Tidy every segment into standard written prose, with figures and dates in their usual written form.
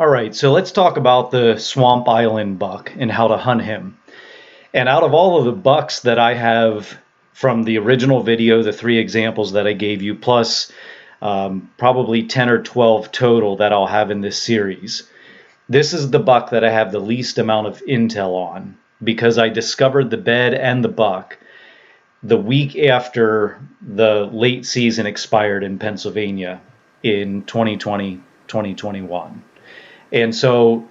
All right, so let's talk about the Swamp Island buck and how to hunt him. And out of all of the bucks that I have from the original video, the 3 examples that I gave you, plus probably 10 or 12 total that I'll have in this series, this is the buck that I have the least amount of intel on, because I discovered the bed and the buck the week after the late season expired in Pennsylvania in 2020, 2021. And so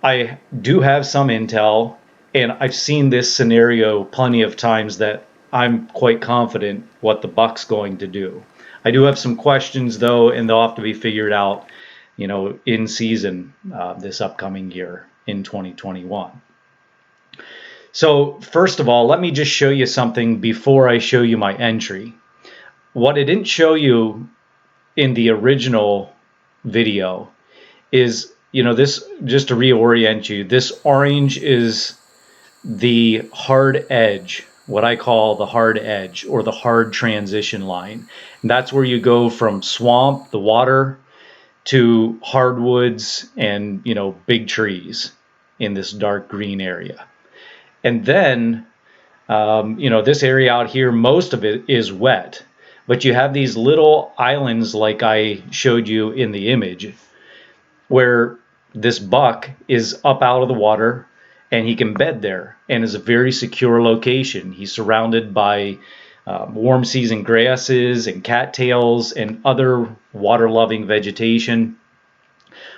I do have some intel, and I've seen this scenario plenty of times that I'm quite confident what the buck's going to do. I do have some questions though, and they'll have to be figured out, in season this upcoming year in 2021. So first of all, let me just show you something before I show you my entry. What I didn't show you in the original video is, this, just to reorient you, this orange is the hard edge, what I call the hard edge or the hard transition line. And that's where you go from swamp, the water, to hardwoods and, big trees in this dark green area. And then, this area out here, most of it is wet, but you have these little islands like I showed you in the image, where this buck is up out of the water and he can bed there, and is a very secure location. He's surrounded by warm season grasses and cattails and other water-loving vegetation.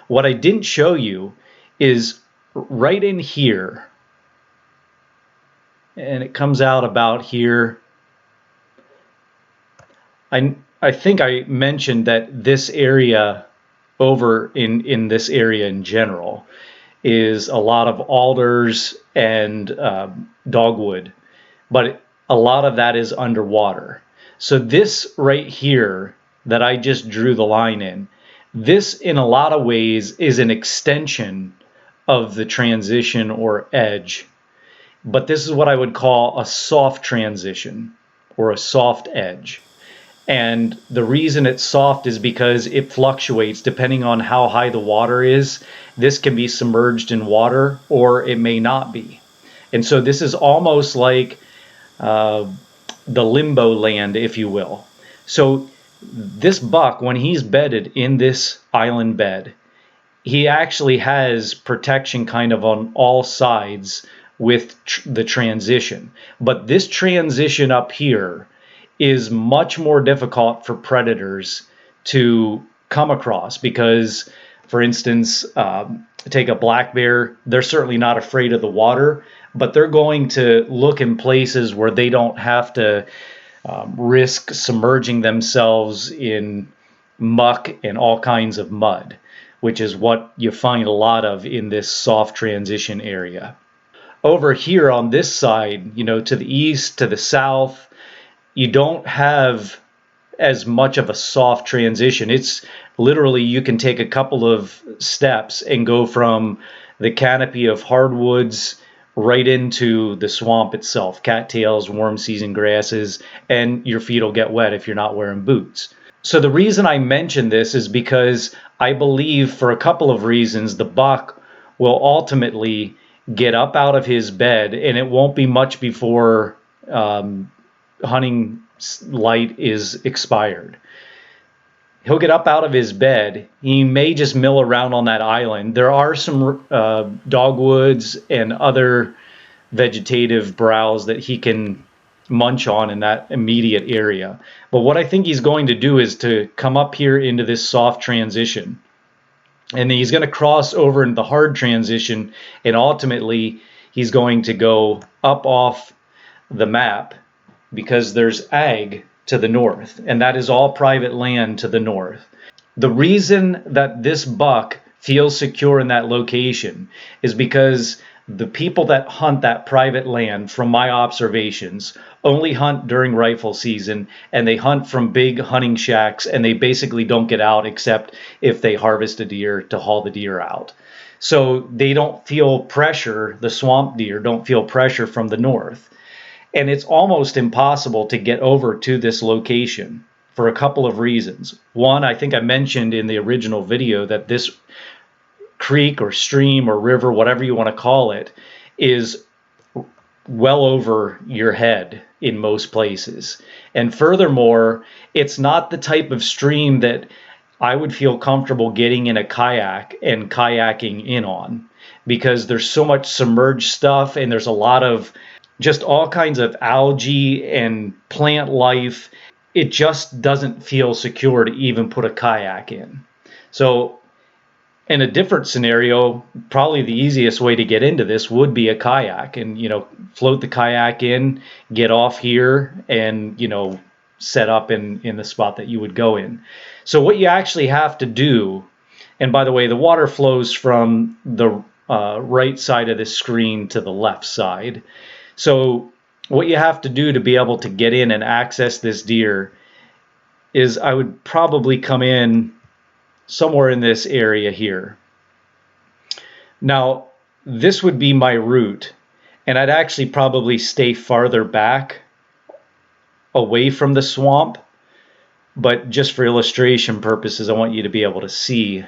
What I didn't show you is right in here, and it comes out about here. I think I mentioned that this area over in this area in general is a lot of alders and dogwood, but a lot of that is underwater. So this right here that I just drew the line in, this in a lot of ways is an extension of the transition or edge, but this is what I would call a soft transition or a soft edge. And the reason it's soft is because it fluctuates depending on how high the water is. This can be submerged in water or it may not be. And so this is almost like the limbo land, if you will. So this buck, when he's bedded in this island bed, he actually has protection kind of on all sides with the transition. But this transition up here is much more difficult for predators to come across because, for instance, take a black bear, they're certainly not afraid of the water, but they're going to look in places where they don't have to risk submerging themselves in muck and all kinds of mud, which is what you find a lot of in this soft transition area. Over here on this side, to the east, to the south, you don't have as much of a soft transition. It's literally, you can take a couple of steps and go from the canopy of hardwoods right into the swamp itself, cattails, warm season grasses, and your feet will get wet if you're not wearing boots. So the reason I mention this is because I believe, for a couple of reasons, the buck will ultimately get up out of his bed, and it won't be much before hunting light is expired. He'll get up out of his bed. He may just mill around on that island. There are some dogwoods and other vegetative browse that he can munch on in that immediate area. But what I think he's going to do is to come up here into this soft transition, and then he's going to cross over into the hard transition, and ultimately he's going to go up off the map, because there's ag to the north, and that is all private land to the north. The reason that this buck feels secure in that location is because the people that hunt that private land, from my observations, only hunt during rifle season, and they hunt from big hunting shacks, and they basically don't get out except if they harvest a deer to haul the deer out. So they don't feel pressure, the swamp deer don't feel pressure from the north. And it's almost impossible to get over to this location for a couple of reasons. One, I think I mentioned in the original video that this creek or stream or river, whatever you want to call it, is well over your head in most places. And furthermore, it's not the type of stream that I would feel comfortable getting in a kayak and kayaking in on, because there's so much submerged stuff and there's a lot of just all kinds of algae and plant life. It just doesn't feel secure to even put a kayak in. So in a different scenario, probably the easiest way to get into this would be a kayak, and float the kayak in, get off here, and set up in the spot that you would go in. So what you actually have to do, and by the way, the water flows from the right side of the screen to the left side. So what you have to do to be able to get in and access this deer is I would probably come in somewhere in this area here. Now, this would be my route, and I'd actually probably stay farther back away from the swamp, but just for illustration purposes, I want you to be able to see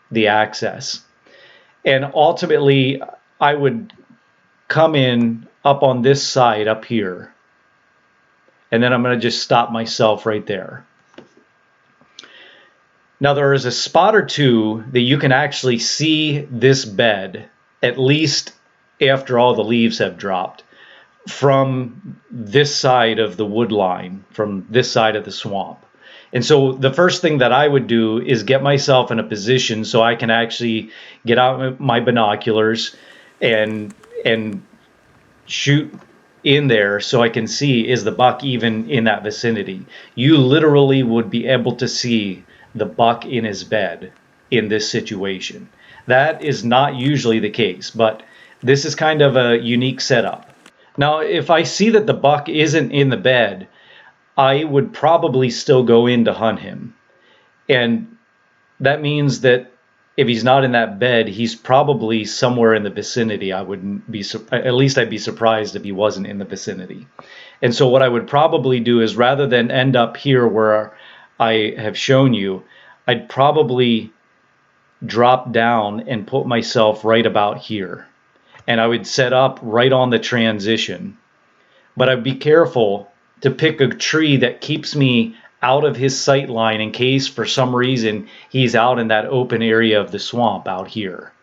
the access. And ultimately, I would come in up on this side up here, and then I'm going to just stop myself right there. Now there is a spot or two that you can actually see this bed, at least after all the leaves have dropped, from this side of the wood line, from this side of the swamp. And so the first thing that I would do is get myself in a position so I can actually get out my binoculars and shoot in there so I can see, is the buck even in that vicinity. You literally would be able to see the buck in his bed in this situation. That is not usually the case, but this is kind of a unique setup. Now, if I see that the buck isn't in the bed, I would probably still go in to hunt him. And that means that if he's not in that bed, he's probably somewhere in the vicinity. At least I'd be surprised if he wasn't in the vicinity. And so what I would probably do is, rather than end up here where I have shown you, I'd probably drop down and put myself right about here. And I would set up right on the transition. But I'd be careful to pick a tree that keeps me out of his sight line in case for some reason he's out in that open area of the swamp out here,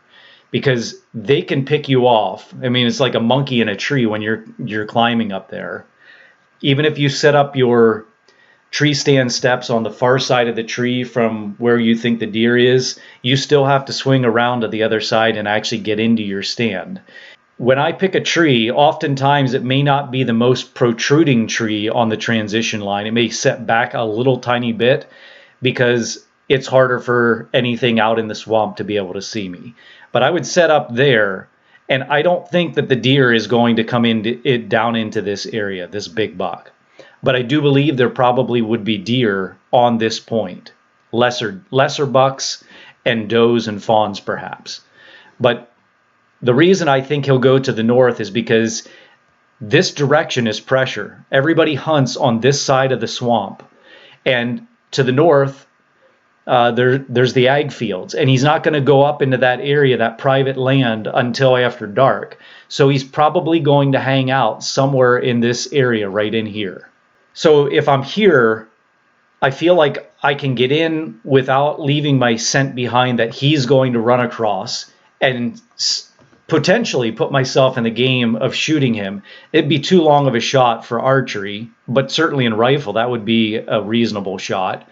because they can pick you off. I mean, it's like a monkey in a tree when you're climbing up there. Even if you set up your tree stand steps on the far side of the tree from where you think the deer is, you still have to swing around to the other side and actually get into your stand. When I pick a tree, oftentimes it may not be the most protruding tree on the transition line. It may set back a little tiny bit because it's harder for anything out in the swamp to be able to see me. But I would set up there, and I don't think that the deer is going to come down into this area, this big buck. But I do believe there probably would be deer on this point, lesser bucks and does and fawns perhaps. But the reason I think he'll go to the north is because this direction is pressure. Everybody hunts on this side of the swamp, and to the north there's the ag fields, and he's not going to go up into that area, that private land, until after dark. So he's probably going to hang out somewhere in this area right in here. So if I'm here, I feel like I can get in without leaving my scent behind that he's going to run across, and potentially put myself in the game of shooting him. It'd be too long of a shot for archery, but certainly in rifle that would be a reasonable shot.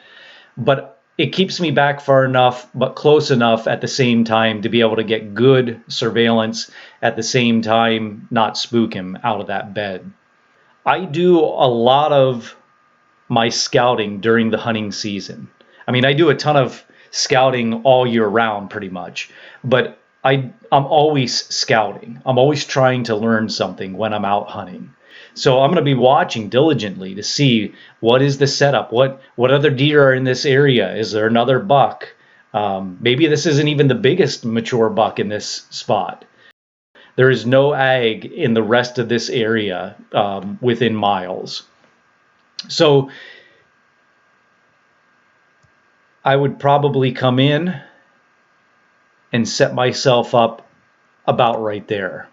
But it keeps me back far enough, but close enough at the same time to be able to get good surveillance, at the same time not spook him out of that bed. I do a lot of my scouting during the hunting season. I mean, I do a ton of scouting all year round pretty much, but I'm always scouting. I'm always trying to learn something when I'm out hunting. So I'm going to be watching diligently to see what is the setup, what other deer are in this area. Is there another buck? Maybe this isn't even the biggest mature buck in this spot. There is no ag in the rest of this area within miles. So I would probably come in and set myself up about right there.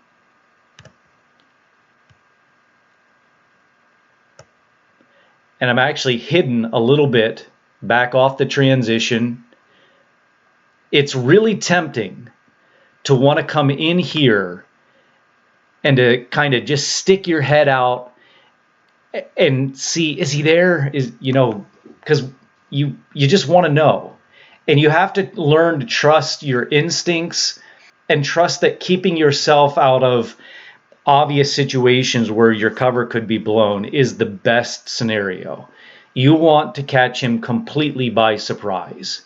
And I'm actually hidden a little bit back off the transition. It's really tempting to want to come in here and to kind of just stick your head out and see, is he there? Because you just want to know. And you have to learn to trust your instincts and trust that keeping yourself out of obvious situations where your cover could be blown is the best scenario. You want to catch him completely by surprise.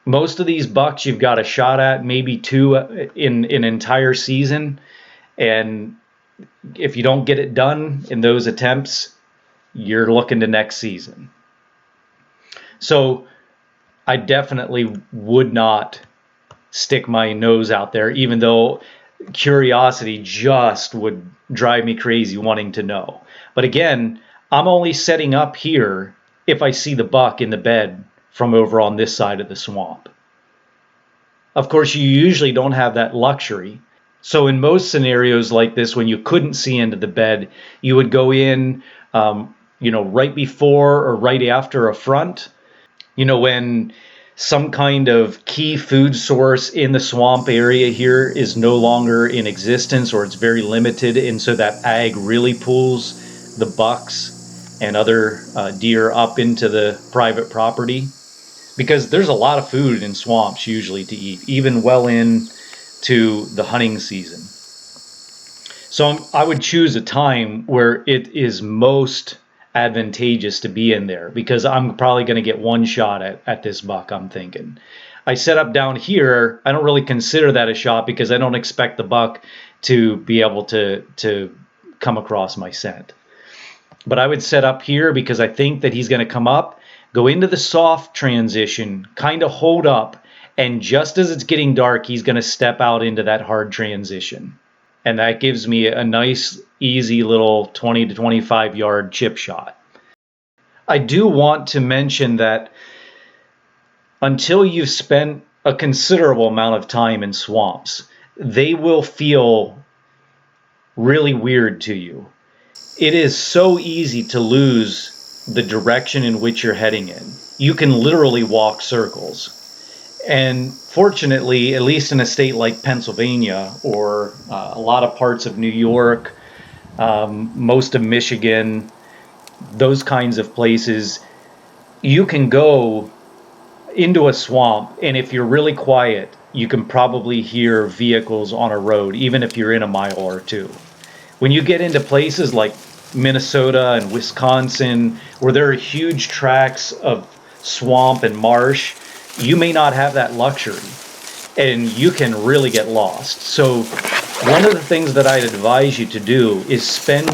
Most of these bucks you've got a shot at, maybe two in an entire season. And if you don't get it done in those attempts, you're looking to next season. So I definitely would not stick my nose out there, even though curiosity just would drive me crazy wanting to know. But again, I'm only setting up here if I see the buck in the bed from over on this side of the swamp. Of course, you usually don't have that luxury. So in most scenarios like this, when you couldn't see into the bed, you would go in, right before or right after a front. When some kind of key food source in the swamp area here is no longer in existence, or it's very limited, and so that ag really pulls the bucks and other deer up into the private property, because there's a lot of food in swamps usually to eat, even well into the hunting season. So I would choose a time where it is most advantageous to be in there, because I'm probably going to get one shot at this buck, I'm thinking. I set up down here. I don't really consider that a shot because I don't expect the buck to be able to come across my scent. But I would set up here because I think that he's going to come up, go into the soft transition, kind of hold up, and just as it's getting dark, he's going to step out into that hard transition. And that gives me a nice, easy little 20 to 25 yard chip shot. I do want to mention that until you've spent a considerable amount of time in swamps, they will feel really weird to you. It is so easy to lose the direction in which you're heading in. You can literally walk circles. And fortunately, at least in a state like Pennsylvania or a lot of parts of New York, most of Michigan, those kinds of places, you can go into a swamp, and if you're really quiet, you can probably hear vehicles on a road, even if you're in a mile or two. When you get into places like Minnesota and Wisconsin, where there are huge tracts of swamp and marsh, you may not have that luxury, and you can really get lost. So one of the things that I'd advise you to do is spend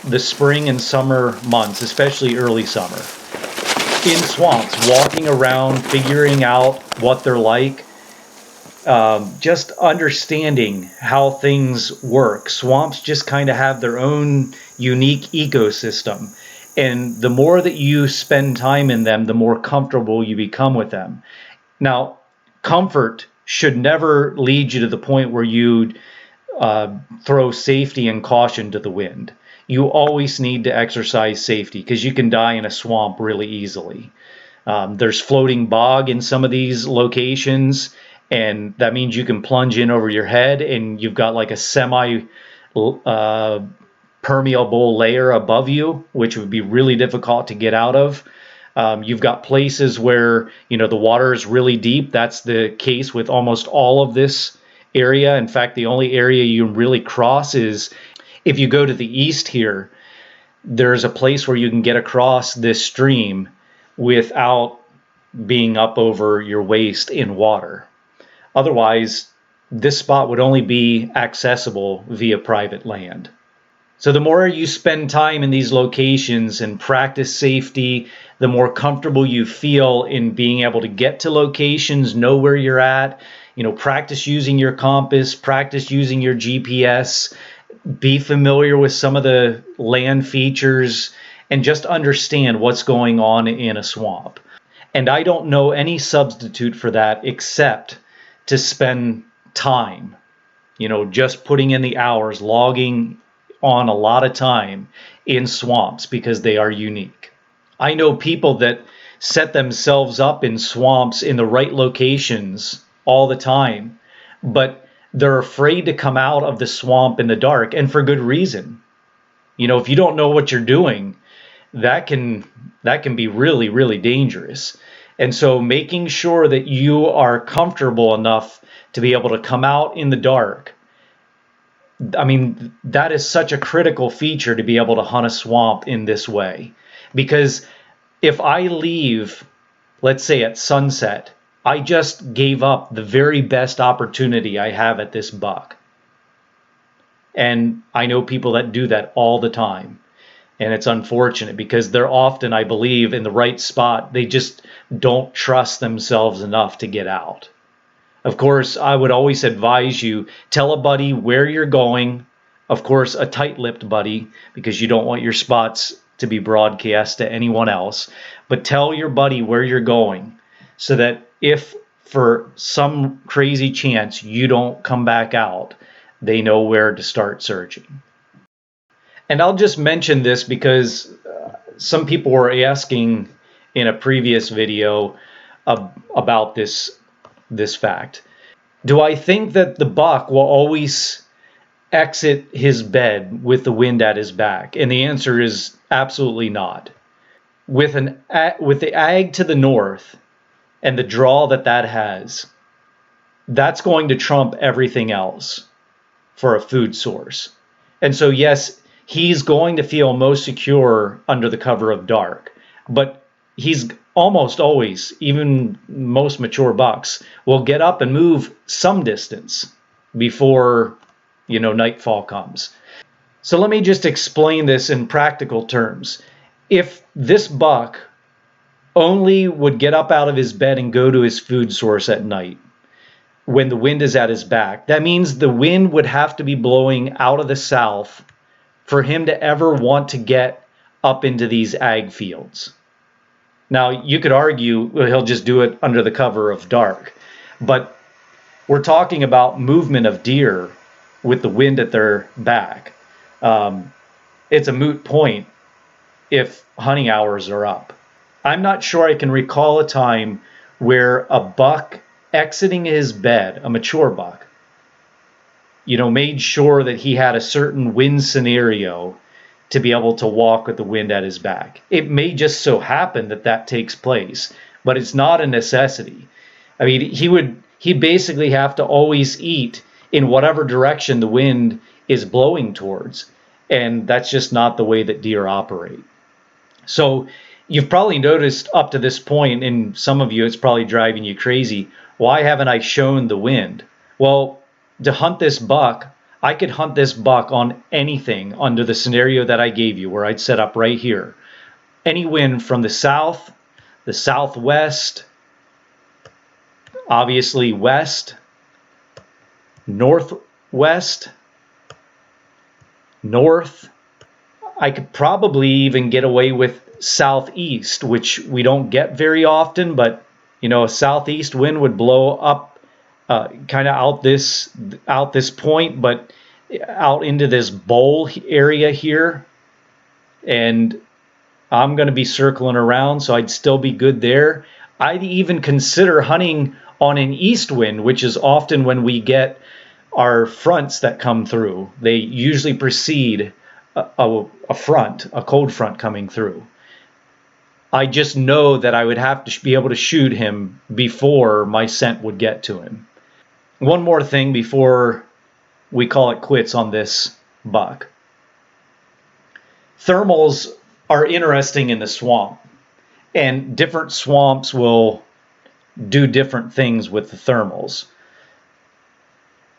the spring and summer months, especially early summer, in swamps, walking around, figuring out what they're like, just understanding how things work. Swamps just kind of have their own unique ecosystem. And the more that you spend time in them, the more comfortable you become with them. Now, comfort should never lead you to the point where you throw safety and caution to the wind. You always need to exercise safety because you can die in a swamp really easily. There's floating bog in some of these locations, and that means you can plunge in over your head, and you've got like a semi permeable layer above you, which would be really difficult to get out of. You've got places where the water is really deep. That's the case with almost all of this area. In fact, the only area you really cross is if you go to the east here. There's a place where you can get across this stream without being up over your waist in water. Otherwise, this spot would only be accessible via private land. So the more you spend time in these locations and practice safety, the more comfortable you feel in being able to get to locations, know where you're at, practice using your compass, practice using your GPS, be familiar with some of the land features, and just understand what's going on in a swamp. And I don't know any substitute for that except to spend time, just putting in the hours, logging on a lot of time in swamps because they are unique. I know people that set themselves up in swamps in the right locations all the time, but they're afraid to come out of the swamp in the dark, and for good reason. If you don't know what you're doing, that can be really, really dangerous. And so making sure that you are comfortable enough to be able to come out in the dark, I mean, that is such a critical feature to be able to hunt a swamp in this way. Because if I leave, let's say at sunset, I just gave up the very best opportunity I have at this buck. And I know people that do that all the time. And it's unfortunate because they're often, I believe, in the right spot. They just don't trust themselves enough to get out. Of course, I would always advise you, tell a buddy where you're going. Of course, a tight-lipped buddy, because you don't want your spots to be broadcast to anyone else. But tell your buddy where you're going so that if for some crazy chance you don't come back out, they know where to start searching. And I'll just mention this because some people were asking in a previous video about this fact. Do I think that the buck will always exit his bed with the wind at his back? And the answer is absolutely not. With the ag to the north and the draw that has, that's going to trump everything else for a food source. And so yes, he's going to feel most secure under the cover of dark, but he's almost always, even most mature bucks, will get up and move some distance before, nightfall comes. So let me just explain this in practical terms. If this buck only would get up out of his bed and go to his food source at night when the wind is at his back, that means the wind would have to be blowing out of the south for him to ever want to get up into these ag fields. Now, you could argue, well, he'll just do it under the cover of dark, but we're talking about movement of deer with the wind at their back. It's a moot point if hunting hours are up. I'm not sure I can recall a time where a buck exiting his bed, a mature buck, made sure that he had a certain wind scenario to be able to walk with the wind at his back. It may just so happen that takes place, but it's not a necessity. I mean, he'd basically have to always eat in whatever direction the wind is blowing towards, and that's just not the way that deer operate. So you've probably noticed up to this point, and some of you, it's probably driving you crazy, why haven't I shown the wind? Well, to hunt this buck, I could hunt this buck on anything under the scenario that I gave you, where I'd set up right here. Any wind from the south, the southwest, obviously west, northwest, north. I could probably even get away with southeast, which we don't get very often, but a southeast wind would blow up kind of out this point, but out into this bowl area here, and I'm going to be circling around, so I'd still be good there. I'd even consider hunting on an east wind, which is often when we get our fronts that come through. They usually precede a front, a cold front coming through. I just know that I would have to be able to shoot him before my scent would get to him. One more thing before we call it quits on this buck. Thermals are interesting in the swamp, and different swamps will do different things with the thermals.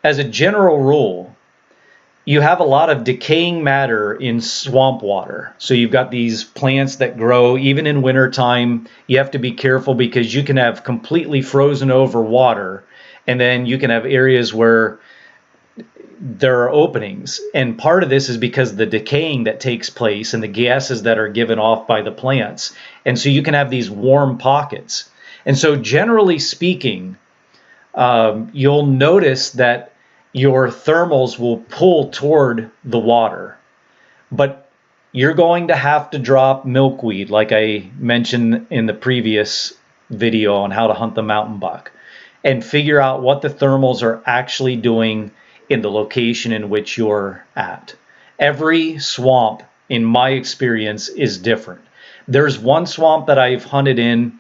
As a general rule, you have a lot of decaying matter in swamp water. So you've got these plants that grow even in wintertime. You have to be careful because you can have completely frozen over water, and then you can have areas where there are openings. And part of this is because of the decaying that takes place and the gases that are given off by the plants. And so you can have these warm pockets. And so generally speaking, you'll notice that your thermals will pull toward the water. But you're going to have to drop milkweed, like I mentioned in the previous video on how to hunt the mountain buck, and figure out what the thermals are actually doing in the location in which you're at. Every swamp, in my experience, is different. There's one swamp that I've hunted in.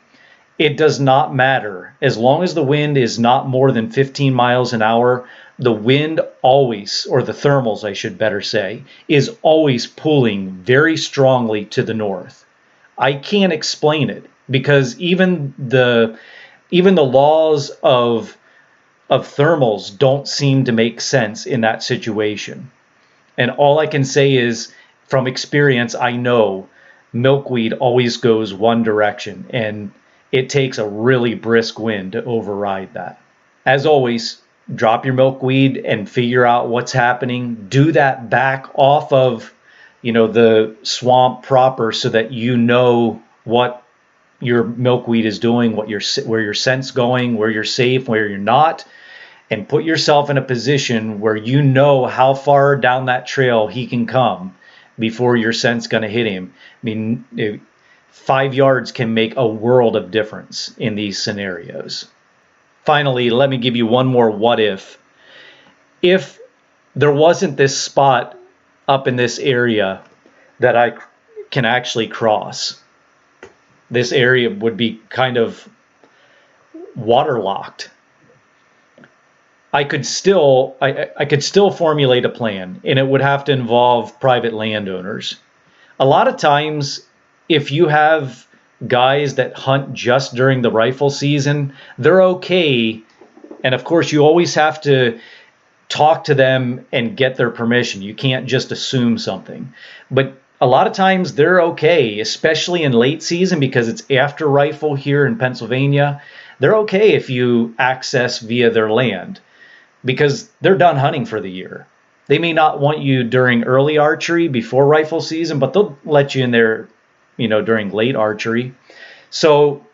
It does not matter. As long as the wind is not more than 15 miles an hour, the wind always, or the thermals, I should better say, is always pulling very strongly to the north. I can't explain it because even the laws of thermals don't seem to make sense in that situation. And all I can say is, from experience, I know milkweed always goes one direction, and it takes a really brisk wind to override that. As always, drop your milkweed and figure out what's happening. Do that back off of, the swamp proper so that you know what your milkweed is doing, where your scent's going, where you're safe, where you're not, and put yourself in a position where you know how far down that trail he can come before your scent's going to hit him. I mean, 5 yards can make a world of difference in these scenarios. Finally, let me give you one more what if. If there wasn't this spot up in this area that I can actually cross, this area would be kind of waterlocked. I could still formulate a plan, and it would have to involve private landowners. A lot of times, if you have guys that hunt just during the rifle season, they're okay. And of course, you always have to talk to them and get their permission. You can't just assume something. But a lot of times they're okay, especially in late season because it's after rifle here in Pennsylvania. They're okay if you access via their land because they're done hunting for the year. They may not want you during early archery before rifle season, but they'll let you in there, during late archery. So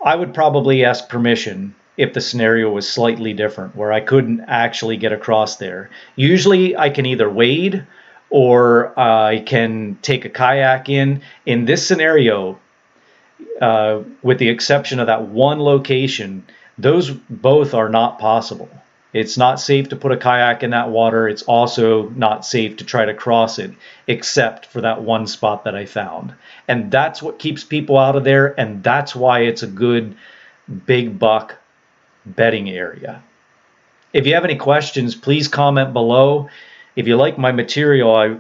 I would probably ask permission if the scenario was slightly different, where I couldn't actually get across there. Usually I can either wade or I can take a kayak in. In this scenario, with the exception of that one location, those both are not possible. It's not safe to put a kayak in that water. It's also not safe to try to cross it, except for that one spot that I found. And that's what keeps people out of there, and that's why it's a good big buck bedding area. If you have any questions, please comment below. If you like my material, I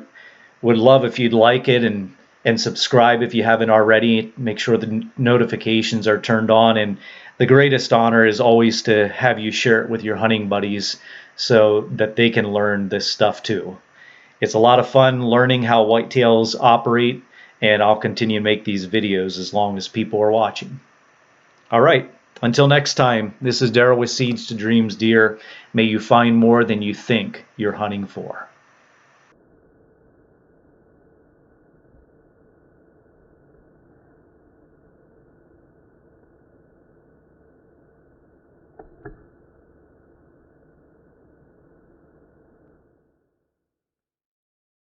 would love if you'd like it and subscribe if you haven't already. Make sure the notifications are turned on, and the greatest honor is always to have you share it with your hunting buddies so that they can learn this stuff too. It's a lot of fun learning how whitetails operate, and I'll continue to make these videos as long as people are watching. All right, until next time, this is Daryl with Seeds to Dreams Deer. May you find more than you think you're hunting for.